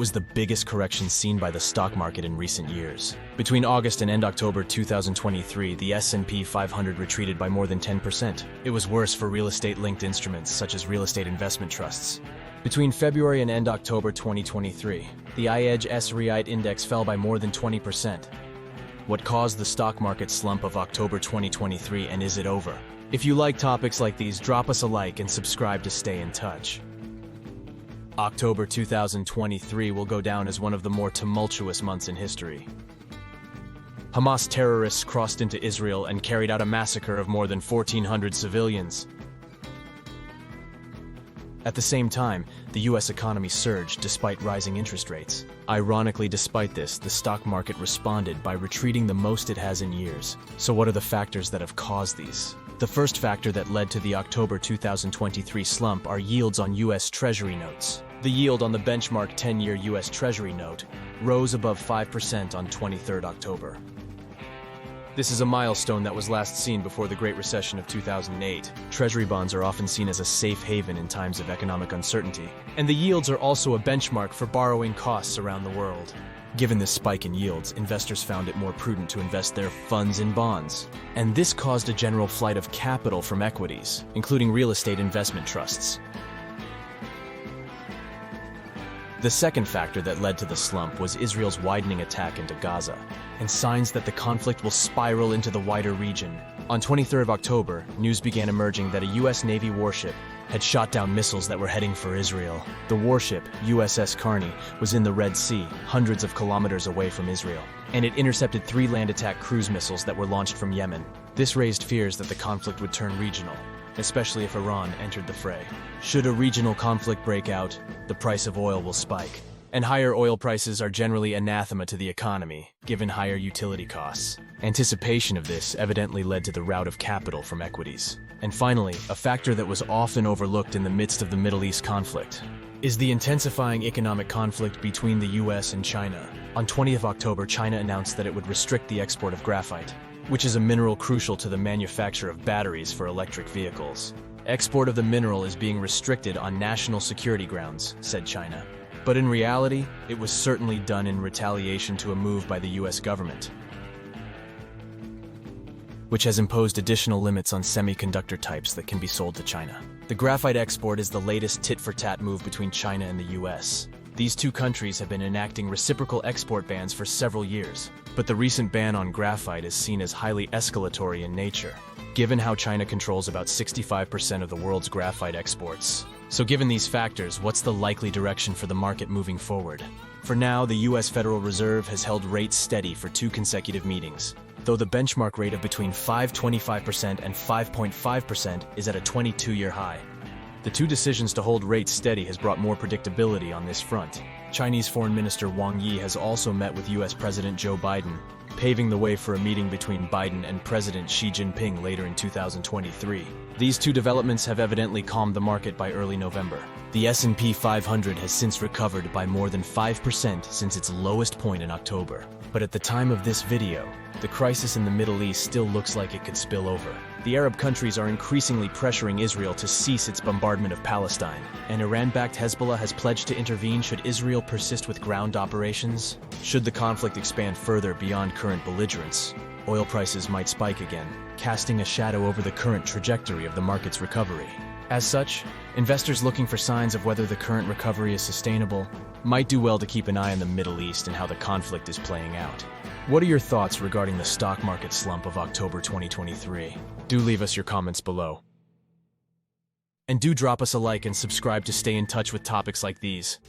was the biggest correction seen by the stock market in recent years. Between August and end October 2023, the S&P 500 retreated by more than 10%. It was worse for real estate-linked instruments such as real estate investment trusts. Between February and end October 2023, the IEG S-REIT index fell by more than 20%. What caused the stock market slump of October 2023, and is it over? If you like topics like these, drop us a like and subscribe to stay in touch. October 2023 will go down as one of the more tumultuous months in history. Hamas terrorists crossed into Israel and carried out a massacre of more than 1,400 civilians. At the same time, the US economy surged despite rising interest rates. Ironically, despite this, the stock market responded by retreating the most it has in years. So what are the factors that have caused these? The first factor that led to the October 2023 slump are yields on US Treasury notes. The yield on the benchmark 10-year US Treasury note rose above 5% on 23 October. This is a milestone that was last seen before the Great Recession of 2008. Treasury bonds are often seen as a safe haven in times of economic uncertainty, and the yields are also a benchmark for borrowing costs around the world. Given this spike in yields, investors found it more prudent to invest their funds in bonds. And this caused a general flight of capital from equities, including real estate investment trusts. The second factor that led to the slump was Israel's widening attack into Gaza, and signs that the conflict will spiral into the wider region. On 23 October, news began emerging that a US Navy warship had shot down missiles that were heading for Israel. The warship, USS Carney, was in the Red Sea, hundreds of kilometers away from Israel, and it intercepted 3 land attack cruise missiles that were launched from Yemen. This raised fears that the conflict would turn regional, especially if Iran entered the fray. Should a regional conflict break out, the price of oil will spike. And higher oil prices are generally anathema to the economy, given higher utility costs. Anticipation of this evidently led to the rout of capital from equities. And finally, a factor that was often overlooked in the midst of the Middle East conflict is the intensifying economic conflict between the US and China. On 20th October, China announced that it would restrict the export of graphite, which is a mineral crucial to the manufacture of batteries for electric vehicles. Export of the mineral is being restricted on national security grounds, said China. But in reality, it was certainly done in retaliation to a move by the US government, which has imposed additional limits on semiconductor types that can be sold to China. The graphite export is the latest tit-for-tat move between China and the US. These two countries have been enacting reciprocal export bans for several years, but the recent ban on graphite is seen as highly escalatory in nature, given how China controls about 65% of the world's graphite exports. So given these factors, what's the likely direction for the market moving forward? For now, the US Federal Reserve has held rates steady for 2 consecutive meetings, though the benchmark rate of between 5.25% and 5.5% is at a 22-year high. The 2 decisions to hold rates steady has brought more predictability on this front. Chinese Foreign Minister Wang Yi has also met with US President Joe Biden, paving the way for a meeting between Biden and President Xi Jinping later in 2023. These 2 developments have evidently calmed the market by early November. The S&P 500 has since recovered by more than 5% since its lowest point in October. But at the time of this video, the crisis in the Middle East still looks like it could spill over. The Arab countries are increasingly pressuring Israel to cease its bombardment of Palestine, and Iran-backed Hezbollah has pledged to intervene should Israel persist with ground operations. Should the conflict expand further beyond current belligerence, oil prices might spike again, casting a shadow over the current trajectory of the market's recovery. As such, investors looking for signs of whether the current recovery is sustainable might do well to keep an eye on the Middle East and how the conflict is playing out. What are your thoughts regarding the stock market slump of October 2023? Do leave us your comments below. And do drop us a like and subscribe to stay in touch with topics like these.